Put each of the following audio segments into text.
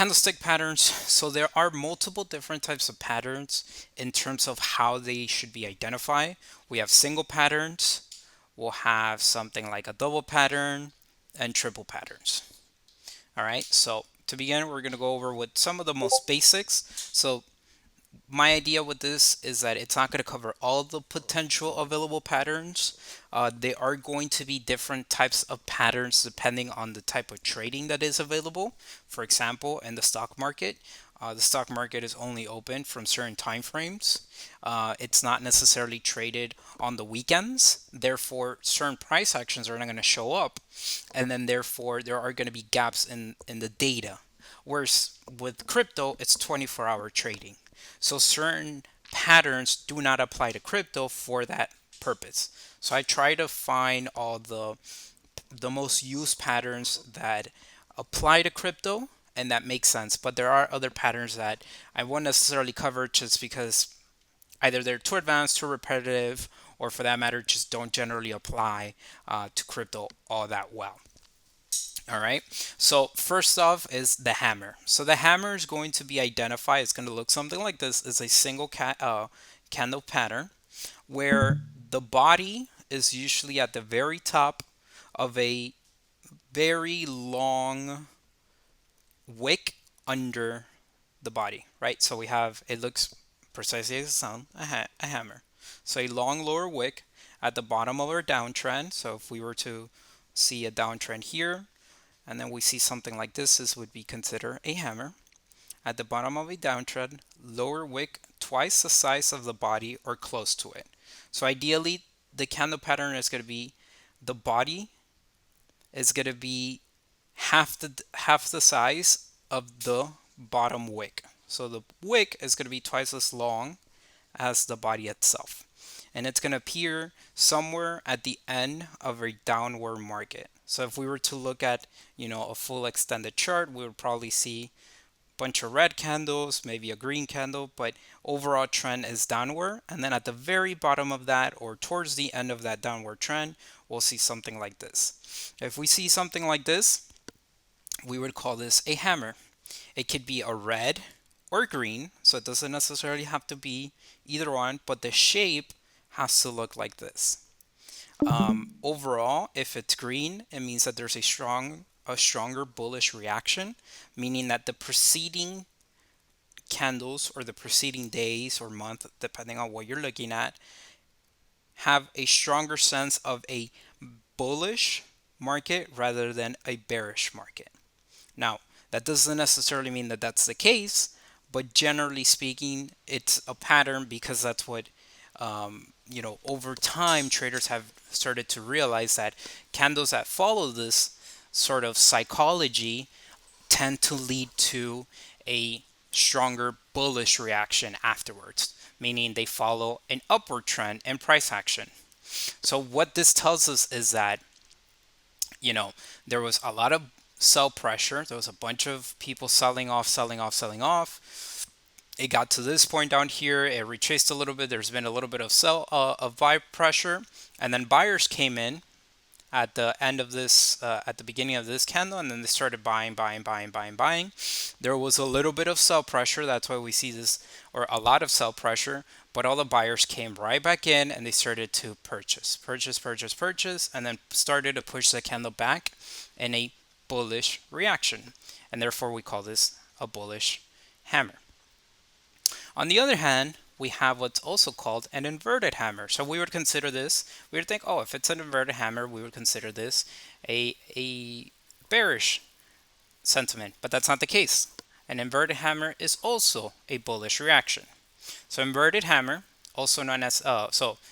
Candlestick patterns. So there are multiple different types of patterns in terms of how they should be identified. We have single patterns, we'll have something like a double pattern, and triple patterns. All right, so to begin, we're going to go over with some of the most basics. So my idea with this is that it's not going to cover all the potential available patterns. They are going to be different types of patterns depending on the type of trading that is available. For example, in the stock market is only open from certain time frames. It's not necessarily traded on the weekends. Therefore, certain price actions are not going to show up, and then therefore there are going to be gaps in the data. Whereas with crypto, it's 24-hour trading. So certain patterns do not apply to crypto for that purpose. So I try to find all the most used patterns that apply to crypto and that make sense. But there are other patterns that I won't necessarily cover just because either they're too advanced, too repetitive, or for that matter, just don't generally apply to crypto all that well. All right. So first off is the hammer. So the hammer is going to be identified. It's going to look something like this. It's a single candle pattern where the body is usually at the very top of a very long wick under the body, right? So we have, it looks precisely as it sounds, a hammer. So a long lower wick at the bottom of our downtrend. So if we were to see a downtrend here, and then we see something like this would be considered a hammer. At the bottom of a downtrend, lower wick twice the size of the body or close to it. So ideally, the candle pattern is going to be the body is going to be half the size of the bottom wick. So the wick is going to be twice as long as the body itself. And it's going to appear somewhere at the end of a downward market. So if we were to look at, a full extended chart, we would probably see a bunch of red candles, maybe a green candle, but overall trend is downward. And then at the very bottom of that, or towards the end of that downward trend, we'll see something like this. If we see something like this, we would call this a hammer. It could be a red or green, so it doesn't necessarily have to be either one, but the shape has to look like this. Overall, if it's green, it means that there's a stronger bullish reaction, meaning that the preceding candles or the preceding days or month, depending on what you're looking at, have a stronger sense of a bullish market rather than a bearish market. Now, that doesn't necessarily mean that that's the case, but generally speaking, it's a pattern because that's what, over time, traders have started to realize that candles that follow this sort of psychology tend to lead to a stronger bullish reaction afterwards, meaning they follow an upward trend in price action. So what this tells us is that, there was a lot of sell pressure. There was a bunch of people selling off, selling off, selling off. It got to this point down here. It retraced a little bit. There's been a little bit of buy pressure, and then buyers came in at the end of this, at the beginning of this candle, and then they started buying, buying, buying, buying, buying. There was a little bit of sell pressure. That's why we see this, or a lot of sell pressure. But all the buyers came right back in and they started to purchase, purchase, purchase, purchase, and then started to push the candle back in a bullish reaction. And therefore, we call this a bullish hammer. On the other hand, we have what's also called an inverted hammer. So we would consider this, we would think, oh, if it's an inverted hammer, we would consider this a bearish sentiment, but that's not the case. An inverted hammer is also a bullish reaction. So inverted hammer, also known as,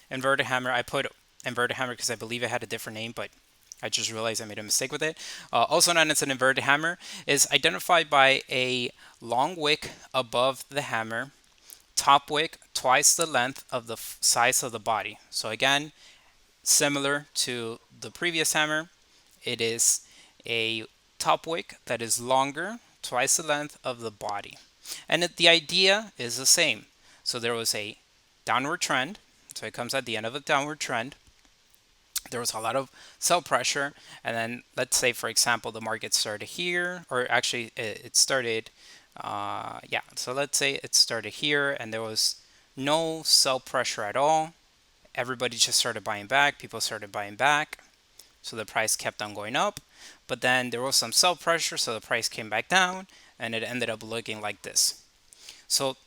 inverted hammer, I put inverted hammer because I believe it had a different name, but I just realized I made a mistake with it. Also known as an inverted hammer, is identified by a long wick above the hammer, top wick twice the length of the size of the body. So again, similar to the previous hammer, it is a top wick that is longer, twice the length of the body. And the idea is the same. So there was a downward trend. So it comes at the end of a downward trend. There was a lot of sell pressure, and then let's say, for example, the market started here, or actually it started, yeah. So let's say it started here, and there was no sell pressure at all. Everybody just started buying back. People started buying back, so the price kept on going up. But then there was some sell pressure, so the price came back down, and it ended up looking like this. So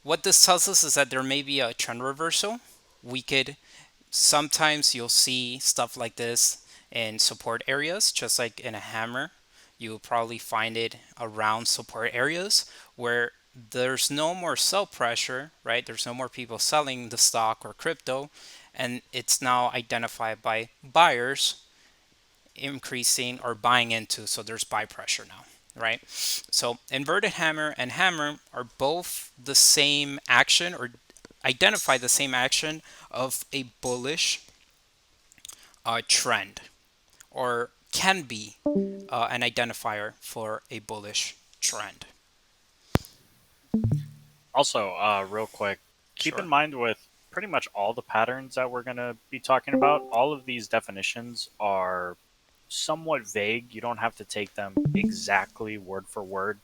what this tells us is that there may be a trend reversal. We could Sometimes you'll see stuff like this in support areas, just like in a hammer. You'll probably find it around support areas where there's no more sell pressure, right? There's no more people selling the stock or crypto, and it's now identified by buyers increasing or buying into. So there's buy pressure now, right? So inverted hammer and hammer are both the same action, or identify the same action of a bullish trend, or can be an identifier for a bullish trend. Also, real quick, keep in Sure. mind with pretty much all the patterns that we're going to be talking about, all of these definitions are somewhat vague. You don't have to take them exactly word for word.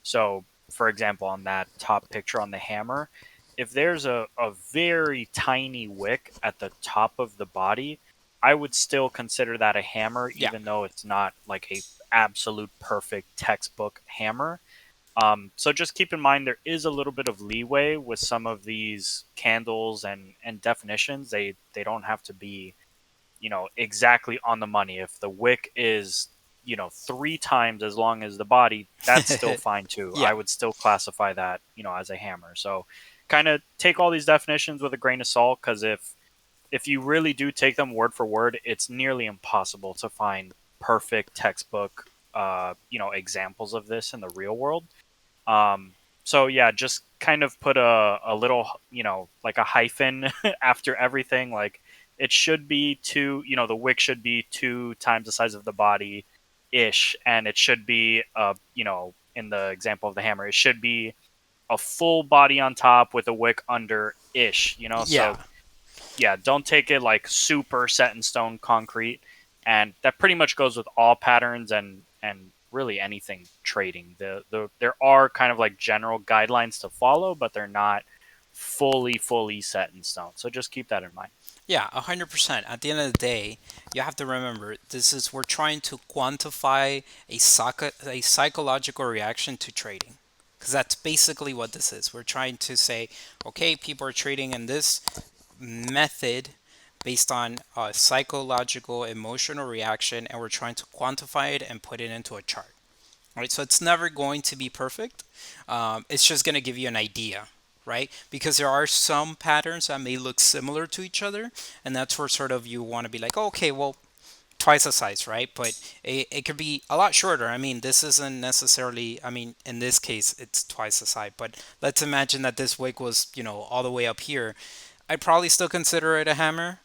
So, for example, on that top picture on the hammer, if there's a very tiny wick at the top of the body, I would still consider that a hammer, Yeah. even though it's not like a absolute perfect textbook hammer. So just keep in mind there is a little bit of leeway with some of these candles and definitions. They don't have to be, exactly on the money. If the wick is, three times as long as the body, that's still fine too. Yeah. I would still classify that, as a hammer. So kind of take all these definitions with a grain of salt, because if you really do take them word for word, it's nearly impossible to find perfect textbook examples of this in the real world. So yeah, just kind of put a little, like a hyphen after everything. Like it should be two, the wick should be two times the size of the body ish. And it should be, in the example of the hammer, it should be a full body on top with a wick under ish. Yeah. So yeah, don't take it like super set in stone concrete. And that pretty much goes with all patterns and really anything trading. There are kind of like general guidelines to follow, but they're not fully set in stone. So just keep that in mind. Yeah, 100%. At the end of the day, you have to remember this is we're trying to quantify a psychological reaction to trading. Because that's basically what this is. We're trying to say, okay, people are trading in this method based on a psychological emotional reaction, and we're trying to quantify it and put it into a chart. Right, so it's never going to be perfect. It's just going to give you an idea, right? Because there are some patterns that may look similar to each other, and that's where sort of you want to be like, oh, okay, well, twice the size, right? But it could be a lot shorter. I mean, this isn't necessarily, I mean, in this case, it's twice the size. But let's imagine that this wick was, all the way up here. I'd probably still consider it a hammer.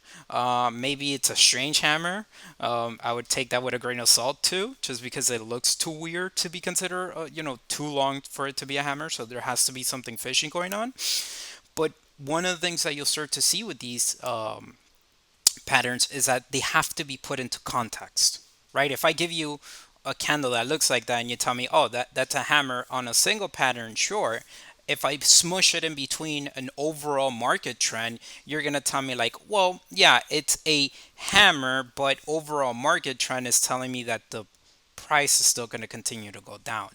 Maybe it's a strange hammer. I would take that with a grain of salt too, just because it looks too weird to be considered, too long for it to be a hammer. So there has to be something fishy going on. But one of the things that you'll start to see with these patterns is that they have to be put into context, right? If I give you a candle that looks like that and you tell me, oh, that's a hammer on a single pattern, sure. If I smush it in between an overall market trend, you're going to tell me, like, well, yeah, it's a hammer, but overall market trend is telling me that the price is still going to continue to go down,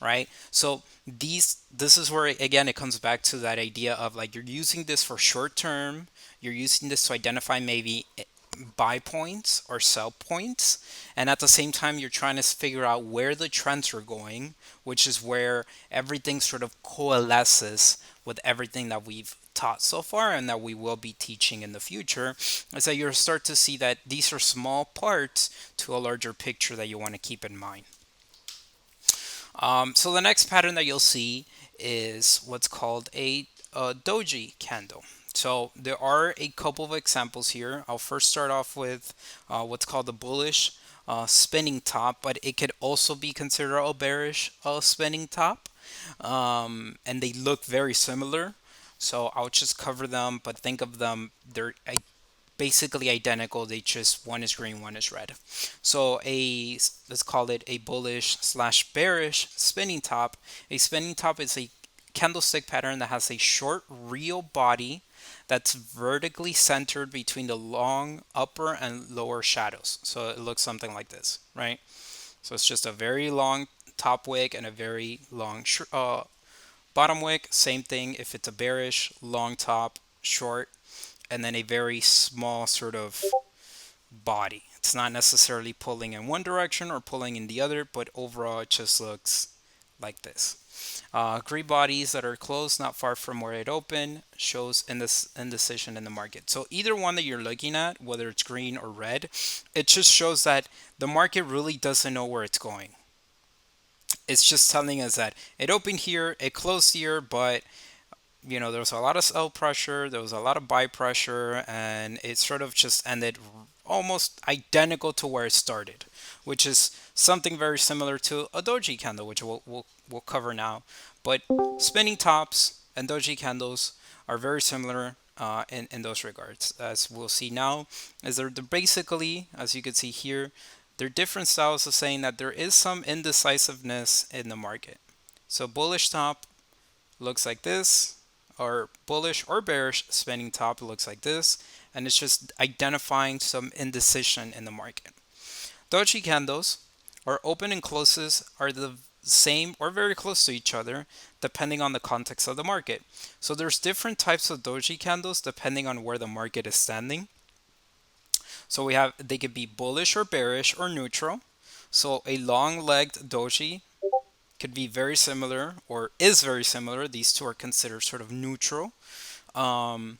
right? So this is where again it comes back to that idea of like you're using this for short term, you're using this to identify maybe buy points or sell points, and at the same time you're trying to figure out where the trends are going, which is where everything sort of coalesces with everything that we've taught so far and that we will be teaching in the future, is that you'll start to see that these are small parts to a larger picture that you want to keep in mind. So the next pattern that you'll see is what's called a doji candle. So there are a couple of examples here. I'll first start off with what's called the bullish spinning top, but it could also be considered a bearish spinning top. And they look very similar. So I'll just cover them, but think of them, they're basically identical. They just one is green, one is red. So a let's call it a bullish slash bearish spinning top. A spinning top is a candlestick pattern that has a short real body that's vertically centered between the long upper and lower shadows. So it looks something like this, right? So it's just a very long top wick and a very long bottom wick. Same thing if it's a bearish, long top, short, and then a very small sort of body. It's not necessarily pulling in one direction or pulling in the other, but overall it just looks like this. Gray bodies that are closed, not far from where it opened, shows in this indecision in the market. So either one that you're looking at, whether it's green or red, it just shows that the market really doesn't know where it's going. It's just telling us that it opened here, it closed here, but there was a lot of sell pressure, there was a lot of buy pressure, and it sort of just ended almost identical to where it started, which is something very similar to a doji candle, which we'll cover now. But spinning tops and doji candles are very similar in those regards. As we'll see now, is they're basically, as you can see here, they're different styles of saying that there is some indecisiveness in the market. So bullish top looks like this, or bullish or bearish spinning top looks like this, and it's just identifying some indecision in the market. Doji candles or open and closes are the same or very close to each other depending on the context of the market. So there's different types of doji candles depending on where the market is standing. So they could be bullish or bearish or neutral. So a long-legged doji could be very similar or is very similar. These two are considered sort of neutral. Um,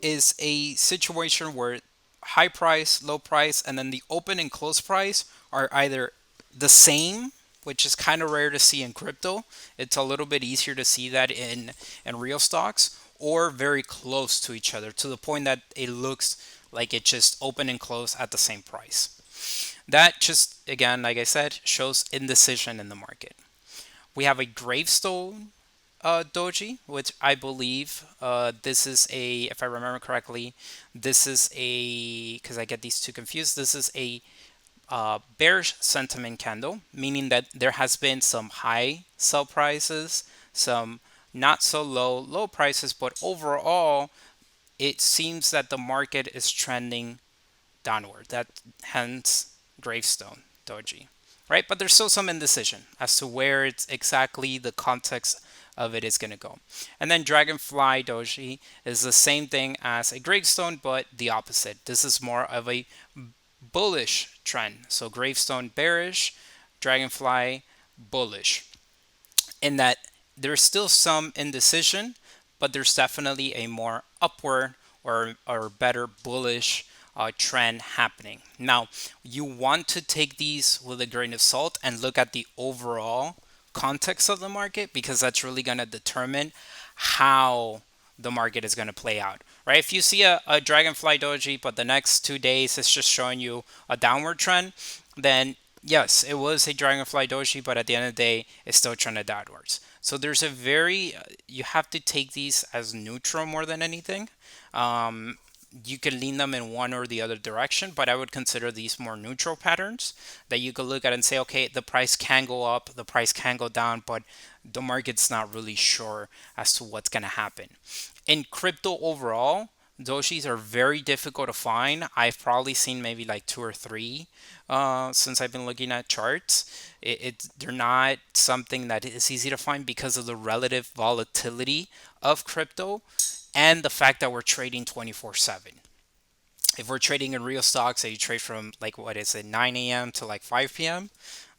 is a situation where high price, low price, and then the open and close price are either the same, which is kind of rare to see in crypto. It's a little bit easier to see that in real stocks, or very close to each other to the point that it looks like it just open and close at the same price. That just, again, like I said, shows indecision in the market. We have a gravestone doji, which I believe this is a, if I remember correctly, this is a, because I get these two confused, this is a bearish sentiment candle, meaning that there has been some high sell prices, some not so low prices, but overall, it seems that the market is trending downward. That hence gravestone doji, right? But there's still some indecision as to where it's exactly the context of it is going to go. And then dragonfly doji is the same thing as a gravestone, but the opposite. This is more of a bullish trend. So gravestone bearish, dragonfly bullish. In that there's still some indecision, but there's definitely a more upward or better bullish trend happening. Now, you want to take these with a grain of salt and look at the overall context of the market because that's really going to determine how the market is going to play out, right? If you see a dragonfly doji, but the next 2 days it's just showing you a downward trend, then yes, it was a dragonfly doji, but at the end of the day, it's still trending downwards. So there's a very, you have to take these as neutral more than anything. Um, you can lean them in one or the other direction, but I would consider these more neutral patterns that you could look at and say, okay, the price can go up, the price can go down, but the market's not really sure as to what's going to happen. In crypto overall, doshis are very difficult to find. I've probably seen maybe like two or three since I've been looking at charts. They're not something that is easy to find because of the relative volatility of crypto and the fact that we're trading 24/7. If we're trading in real stocks, that you trade from like what is it, 9 a.m. to like 5 p.m.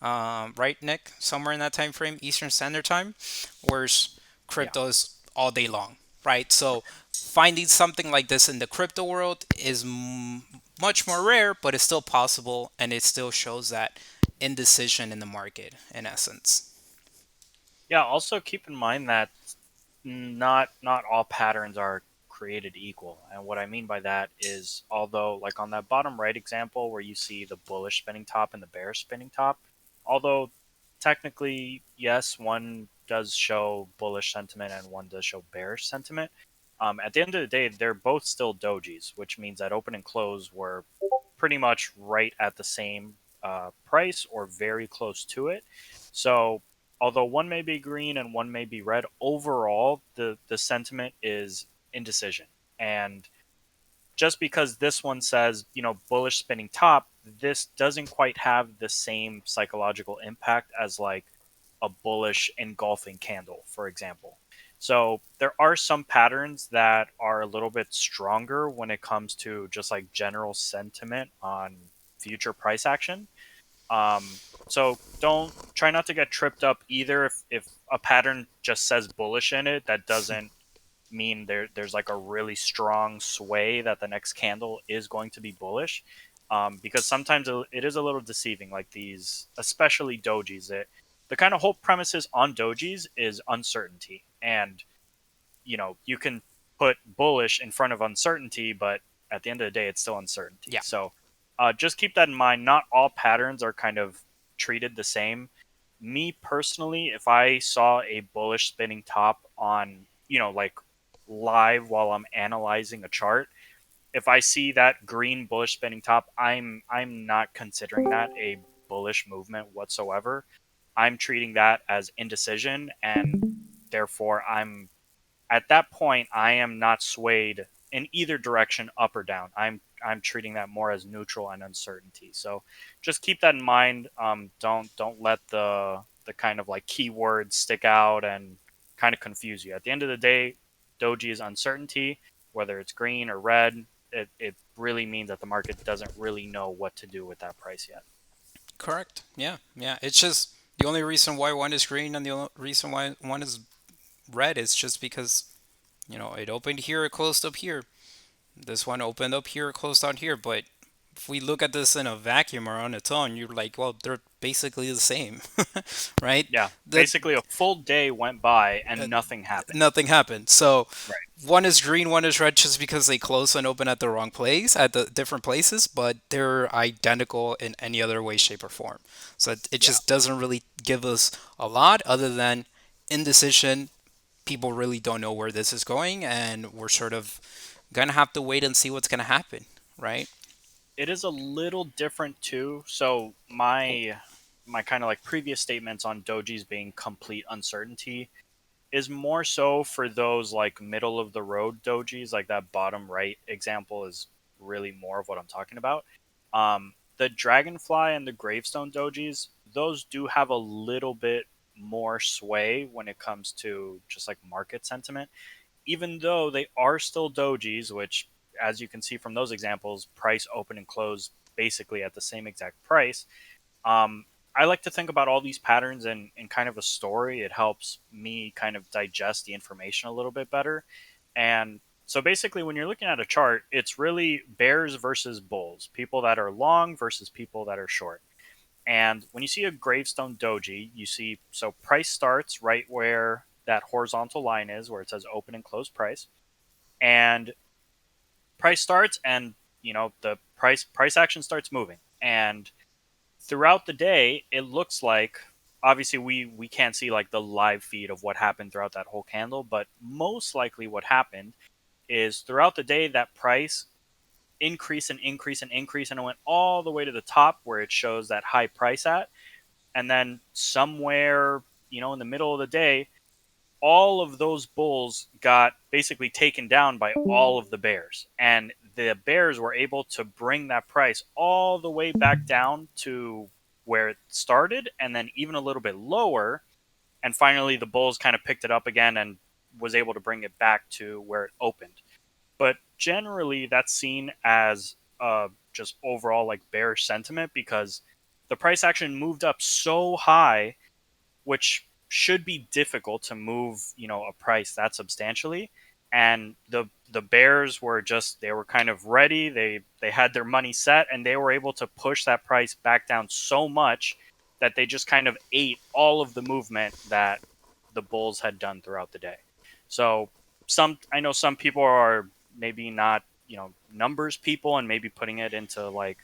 Right, Nick? Somewhere in that time frame, Eastern Standard Time, whereas Yeah. crypto is all day long, right? So finding something like this in the crypto world is much more rare, but it's still possible, and it still shows that indecision in the market, in essence. Yeah. Also keep in mind that not all patterns are created equal. And what I mean by that is, although like on that bottom right example where you see the bullish spinning top and the bearish spinning top, although technically yes, one does show bullish sentiment and one does show bearish sentiment, At the end of the day, they're both still dojis, which means that open and close were pretty much right at the same price or very close to it. So, although one may be green and one may be red, overall the sentiment is indecision. And just because this one says, bullish spinning top, this doesn't quite have the same psychological impact as like a bullish engulfing candle, for example. So there are some patterns that are a little bit stronger when it comes to just like general sentiment on future price action. So don't try not to get tripped up either if a pattern just says bullish in it. That doesn't mean there's like a really strong sway that the next candle is going to be bullish, because sometimes it is a little deceiving, like these, especially dojis. The kind of whole premises on dojis is uncertainty, and you can put bullish in front of uncertainty, but at the end of the day it's still uncertainty. Yeah, So just keep that in mind. Not all patterns are kind of treated the same. Me personally, if I saw a bullish spinning top on, like live while I'm analyzing a chart, if I see that green bullish spinning top, I'm not considering that a bullish movement whatsoever. I'm treating that as indecision, and therefore at that point I am not swayed in either direction, up or down. I'm treating that more as neutral and uncertainty. So just keep that in mind. Don't let the kind of like keywords stick out and kind of confuse you. At the end of the day, doji is uncertainty, whether it's green or red. It really means that the market doesn't really know what to do with that price yet. correct. Yeah, yeah. It's just the only reason why one is green and the only reason why one is red is just because, it opened here, it closed up here. This one opened up here, it closed out here. But if we look at this in a vacuum or on its own, you're like, well, they're basically the same, right? Yeah, That basically a full day went by uh, and nothing happened. nothing happened. So Right. one is green, one is red, just because they close and open at the wrong place, at the different places, but they're identical in any other way, shape, or form. So it Yeah. just doesn't really give us a lot other than indecision. People really don't know where this is going, and we're sort of gonna have to wait and see what's gonna happen, right? It is a little different too. So my kind of like previous statements on dojis being complete uncertainty is more so for those like middle of the road dojis, like that bottom right example is really more of what I'm talking about. The dragonfly and the gravestone dojis, those do have a little bit more sway when it comes to just like market sentiment, even though they are still dojis, which, as you can see from those examples, price open and close basically at the same exact price. Um, I like to think about all these patterns in kind of a story. It helps me kind of digest the information a little bit better. And so basically, when you're looking at a chart, it's really bears versus bulls, people that are long versus people that are short. And when you see a gravestone doji, you see, so price starts right where that horizontal line is, where it says open and close price. And price starts, and the price action starts moving. And throughout the day, it looks like, obviously we can't see like the live feed of what happened throughout that whole candle, but most likely what happened is throughout the day that price increase and increase and increase, and it went all the way to the top where it shows that high price at. And then somewhere, in the middle of the day, all of those bulls got basically taken down by all of the bears, and the bears were able to bring that price all the way back down to where it started, and then even a little bit lower. And finally the bulls kind of picked it up again and was able to bring it back to where it opened. But generally that's seen as just overall like bearish sentiment, because the price action moved up so high, which should be difficult to move, a price that substantially. And the Bears were just, they were kind of ready. They had their money set, and they were able to push that price back down so much that they just kind of ate all of the movement that the Bulls had done throughout the day. So I know some people are maybe not, numbers people, and maybe putting it into like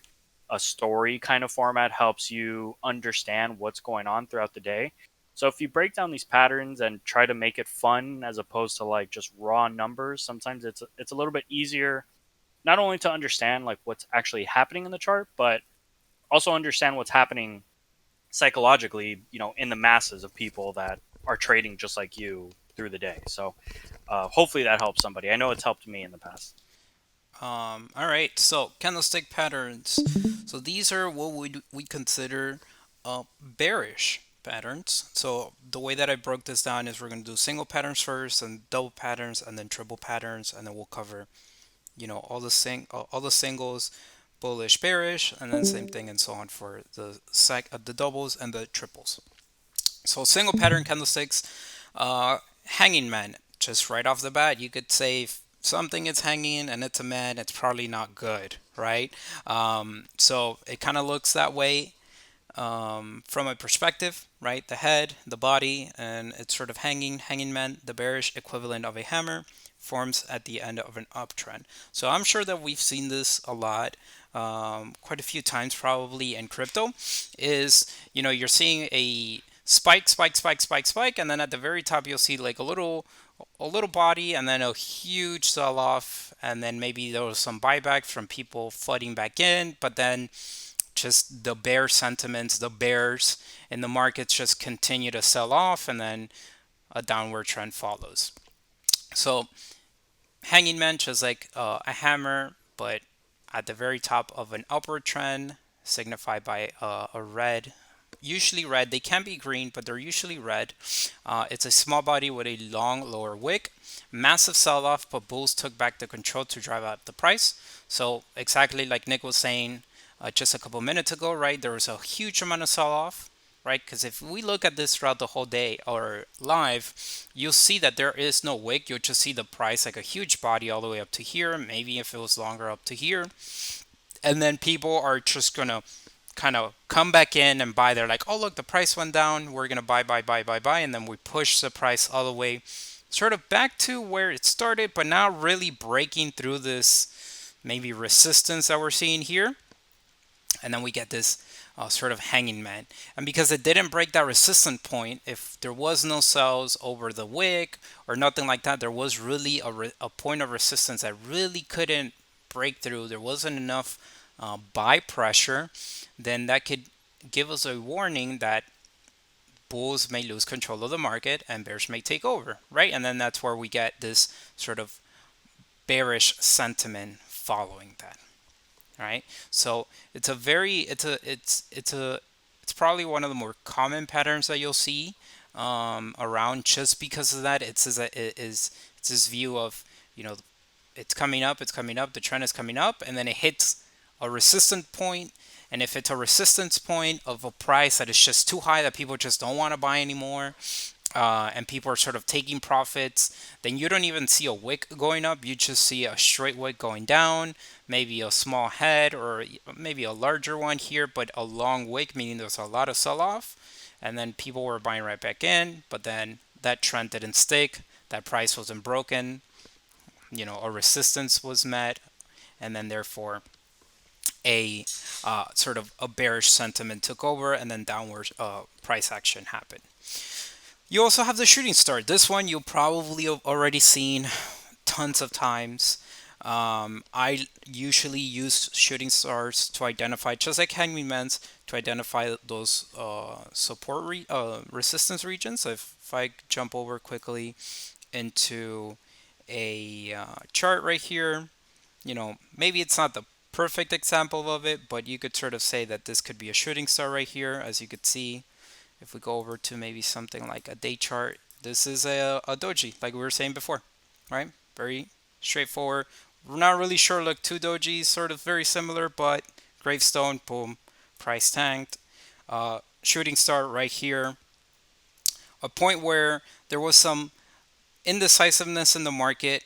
a story kind of format helps you understand what's going on throughout the day. So if you break down these patterns and try to make it fun as opposed to like just raw numbers, sometimes it's a little bit easier not only to understand like what's actually happening in the chart, but also understand what's happening psychologically, in the masses of people that are trading just like you through the day. So hopefully that helps somebody. I know it's helped me in the past. All right, so candlestick patterns. So these are what we consider bearish patterns. So the way that I broke this down is we're going to do single patterns first, and double patterns, and then triple patterns, and then we'll cover all the singles, bullish, bearish, and then same thing and so on for the doubles and the triples. So single pattern candlesticks, hanging man. Just right off the bat, you could say if something is hanging and it's a man, it's probably not good, right? So it kind of looks that way from a perspective, right? The head, the body, and it's sort of hanging man, the bearish equivalent of a hammer, forms at the end of an uptrend. So I'm sure that we've seen this a lot, quite a few times probably in crypto. Is you're seeing a spike, and then at the very top you'll see like a little body, and then a huge sell off, and then maybe there was some buyback from people flooding back in, but then just the bear sentiments, the bears in the markets just continue to sell off, and then a downward trend follows. So hanging man just like a hammer, but at the very top of an upward trend, signified by a red. Usually red. They can be green, but they're usually red. It's a small body with a long lower wick. Massive sell off, but bulls took back the control to drive up the price. So, exactly like Nick was saying just a couple minutes ago, right? There was a huge amount of sell off, right? Because if we look at this throughout the whole day or live, you'll see that there is no wick. You'll just see the price like a huge body all the way up to here. Maybe if it was longer up to here. And then people are just going to kind of come back in and buy. They're like, oh, look, the price went down. We're going to buy. And then we push the price all the way sort of back to where it started, but now really breaking through this maybe resistance that we're seeing here. And then we get this sort of hanging man. And because it didn't break that resistance point, if there was no sells over the wick or nothing like that, there was really a point of resistance that really couldn't break through. There wasn't enough buy pressure. Then that could give us a warning that bulls may lose control of the market and bears may take over, right? And then that's where we get this sort of bearish sentiment following that. Right? So it's probably one of the more common patterns that you'll see around just because of that. It's this view of you know it's coming up, the trend is coming up, and then it hits a resistance point. And if it's a resistance point of a price that is just too high that people just don't want to buy anymore, and people are sort of taking profits, then you don't even see a wick going up. You just see a straight wick going down, maybe a small head or maybe a larger one here, but a long wick, meaning there's a lot of sell off. And then people were buying right back in, but then that trend didn't stick. That price wasn't broken. A resistance was met, and then therefore a sort of a bearish sentiment took over, and then downward price action happened. You also have the shooting star. This one you'll probably have already seen tons of times. I usually use shooting stars to identify, just like hangman's, to identify those resistance regions. So if I jump over quickly into a chart right here, maybe it's not the perfect example of it, but you could sort of say that this could be a shooting star right here, as you could see. If we go over to maybe something like a day chart, this is a doji, like we were saying before, right? Very straightforward. We're not really sure. Look, two dojis, sort of very similar, but gravestone, boom, price tanked. Shooting star right here. A point where there was some indecisiveness in the market.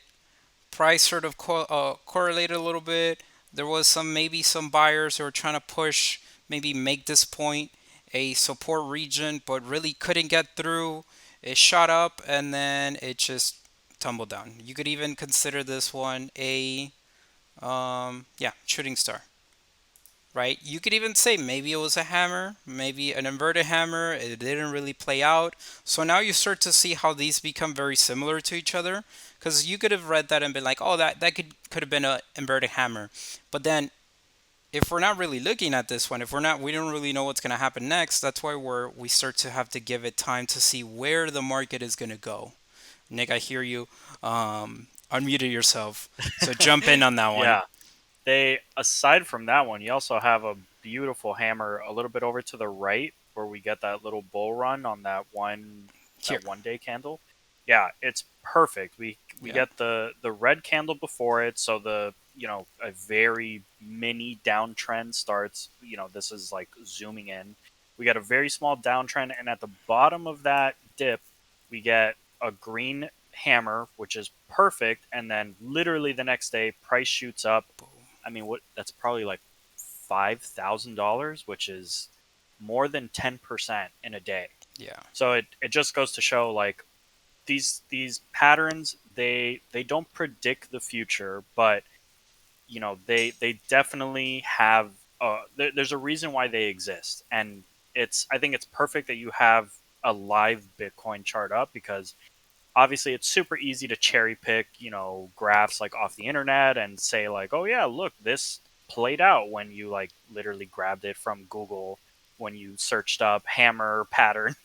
Price sort of correlated a little bit. There was maybe some buyers who were trying to push, maybe make this point a support region, but really couldn't get through. It shot up and then it just tumbled down. You could even consider this one a shooting star. right? You could even say maybe it was a hammer, maybe an inverted hammer. It didn't really play out. So now you start to see how these become very similar to each other. Because you could have read that and been like, oh, that could have been an inverted hammer. But then if we're not really looking at this one, if we're not, we don't really know what's going to happen next. That's why we start to have to give it time to see where the market is going to go. Nick, I hear you. Unmuted yourself, so jump in on that one. Yeah. They Aside from that one, you also have a beautiful hammer a little bit over to the right where we get that little bull run on Here, that 1 day candle. Yeah, it's perfect. We yeah, get the red candle before it, so a very mini downtrend starts. This is like zooming in. We get a very small downtrend, and at the bottom of that dip, we get a green hammer, which is perfect. And then literally the next day, price shoots up. boom, I mean, what that's probably like $5,000, which is more than 10% in a day. yeah, So it just goes to show like these patterns they don't predict the future, but they definitely have there's a reason why they exist, and it's I think it's perfect that you have a live Bitcoin chart up because obviously it's super easy to cherry pick graphs like off the internet and say like, oh yeah, look, this played out when you like literally grabbed it from Google when you searched up hammer pattern.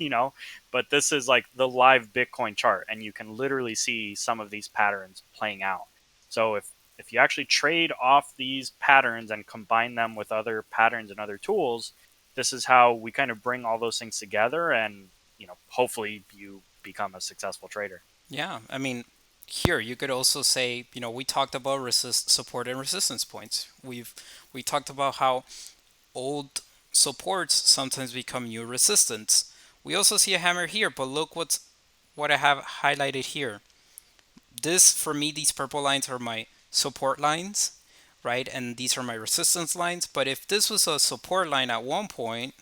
But this is like the live Bitcoin chart, and you can literally see some of these patterns playing out. So if you actually trade off these patterns and combine them with other patterns and other tools, this is how we kind of bring all those things together, and hopefully you become a successful trader. yeah. I mean, here you could also say, we talked about resist, support and resistance points. We talked about how old supports sometimes become new resistance. We also see a hammer here, but look what I have highlighted here. This for me, these purple lines are my support lines, right? And these are my resistance lines. But if this was a support line at one point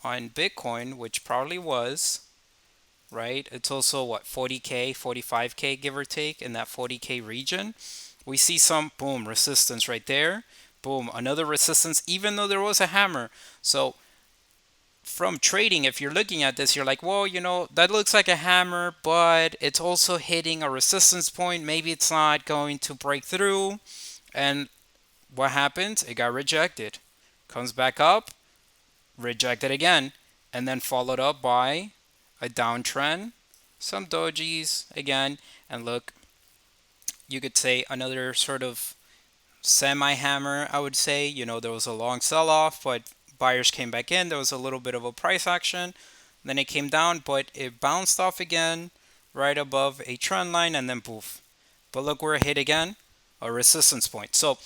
on Bitcoin, which probably was, right? It's also what 40k, 45k give or take in that 40k region. We see some boom resistance right there. Boom, another resistance even though there was a hammer. So from trading, if you're looking at this, you're like, well, that looks like a hammer, but it's also hitting a resistance point. Maybe it's not going to break through. And what happens? It got rejected. Comes back up, rejected again, and then followed up by a downtrend, some dojis again, and look, you could say another sort of semi hammer, I would say. There was a long sell off, but buyers came back in. There was a little bit of a price action. Then it came down, but it bounced off again right above a trend line and then poof. But look where it hit again, a resistance point. So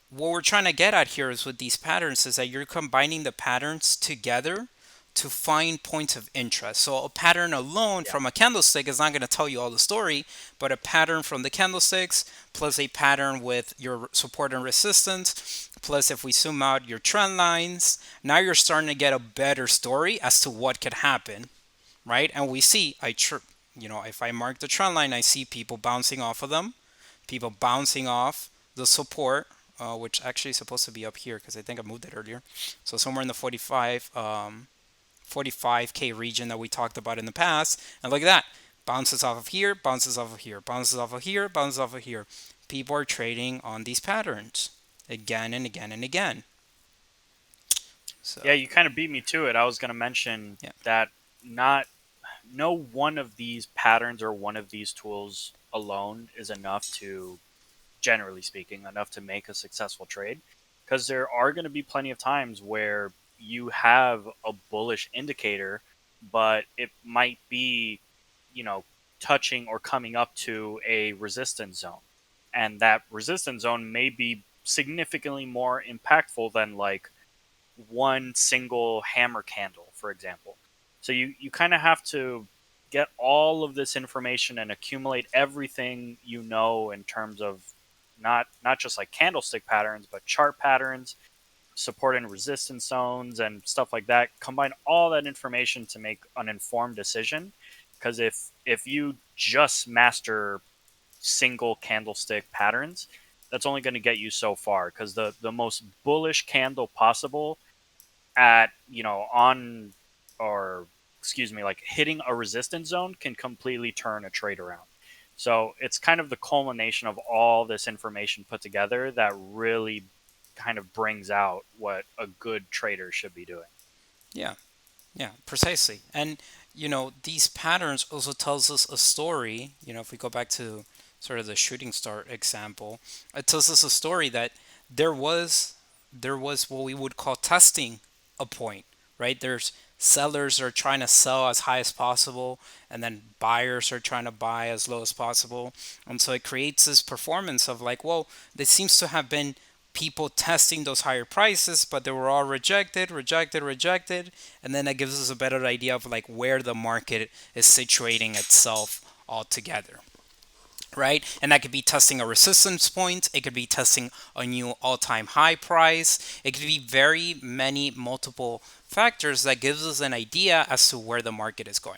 what we're trying to get at here is with these patterns is that you're combining the patterns together to find points of interest. So a pattern alone Yeah. from a candlestick is not going to tell you all the story, but a pattern from the candlesticks plus a pattern with your support and resistance plus if we zoom out your trend lines, now you're starting to get a better story as to what could happen, right? And we see if I mark the trend line, I see people bouncing off of them, people bouncing off the support, which actually is supposed to be up here because I think I moved it earlier. So somewhere in the 45k region that we talked about in the past. And look at that. Bounces off of here, bounces off of here, bounces off of here, bounces off of here. People are trading on these patterns again and again and again. Yeah, So, you kind of beat me to it. I was going to mention yeah. that not no one of these patterns or one of these tools alone is enough to, generally speaking, enough to make a successful trade, because there are going to be plenty of times where you have a bullish indicator, but it might be, you know, touching or coming up to a resistance zone. And that resistance zone may be significantly more impactful than like one single hammer candle, for example. So you kind of have to get all of this information and accumulate everything in terms of not just like candlestick patterns, but chart patterns, support and resistance zones, and stuff like that. Combine all that information to make an informed decision. Because if you just master single candlestick patterns, that's only going to get you so far, because the most bullish candle possible at, on, or excuse me, like hitting a resistance zone can completely turn a trade around. So it's kind of the culmination of all this information put together that really kind of brings out what a good trader should be doing. Yeah. Yeah, precisely. And these patterns also tells us a story. If we go back to sort of the shooting star example, it tells us a story that there was there was what we would call testing a point, right? There's sellers are trying to sell as high as possible, and then buyers are trying to buy as low as possible. And so it creates this performance of like, well, there seems to have been people testing those higher prices, but they were all rejected, rejected, rejected, and then that gives us a better idea of like where the market is situating itself altogether, right? And that could be testing a resistance point, it could be testing a new all-time high price, it could be very many multiple factors that gives us an idea as to where the market is going.